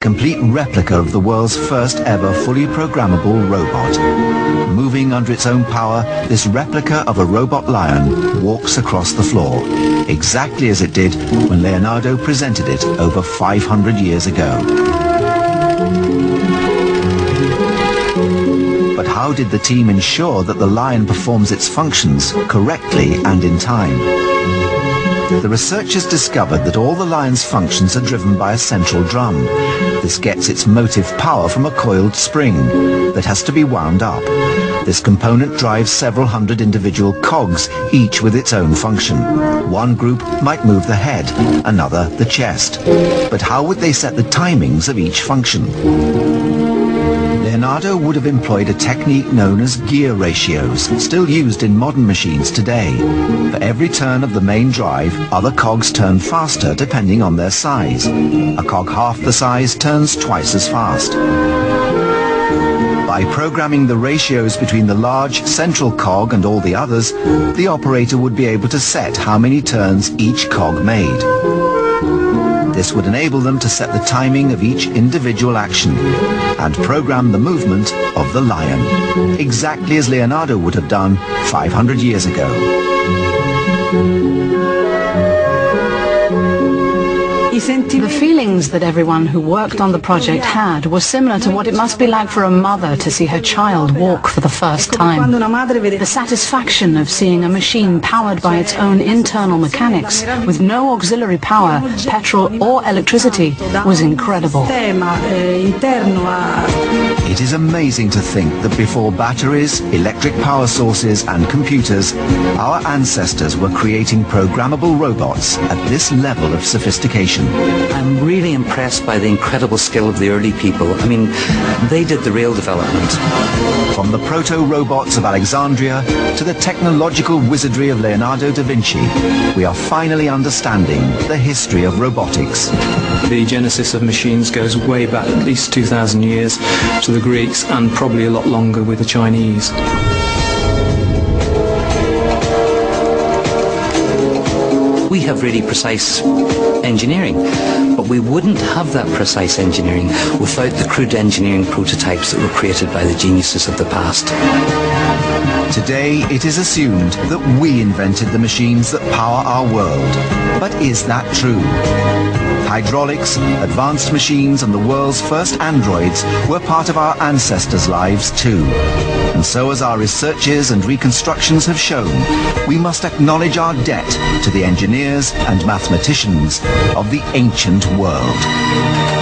Complete replica of the world's first ever fully programmable robot. Moving under its own power, this replica of a robot lion walks across the floor, exactly as it did when Leonardo presented it over 500 years ago. But how did the team ensure that the lion performs its functions correctly and in time? The researchers discovered that all the lion's functions are driven by a central drum. This gets its motive power from a coiled spring that has to be wound up. This component drives several hundred individual cogs, each with its own function. One group might move the head, another the chest. But how would they set the timings of each function? Leonardo would have employed a technique known as gear ratios, still used in modern machines today. For every turn of the main drive, other cogs turn faster depending on their size. A cog half the size turns twice as fast. By programming the ratios between the large central cog and all the others, the operator would be able to set how many turns each cog made. This would enable them to set the timing of each individual action and program the movement of the lion, exactly as Leonardo would have done 500 years ago. The feelings that everyone who worked on the project had were similar to what it must be like for a mother to see her child walk for the first time. The satisfaction of seeing a machine powered by its own internal mechanics, with no auxiliary power, petrol or electricity, was incredible. It is amazing to think that before batteries, electric power sources and computers, our ancestors were creating programmable robots at this level of sophistication. I'm really impressed by the incredible skill of the early people. I mean, they did the real development. From the proto-robots of Alexandria to the technological wizardry of Leonardo da Vinci, we are finally understanding the history of robotics. The genesis of machines goes way back, at least 2,000 years, to the Greeks and probably a lot longer with the Chinese. We have really precise engineering, but we wouldn't have that precise engineering without the crude engineering prototypes that were created by the geniuses of the past. Today, it is assumed that we invented the machines that power our world. But is that true? Hydraulics, advanced machines and the world's first androids were part of our ancestors' lives too. And so as our researches and reconstructions have shown, we must acknowledge our debt to the engineers and mathematicians of the ancient world.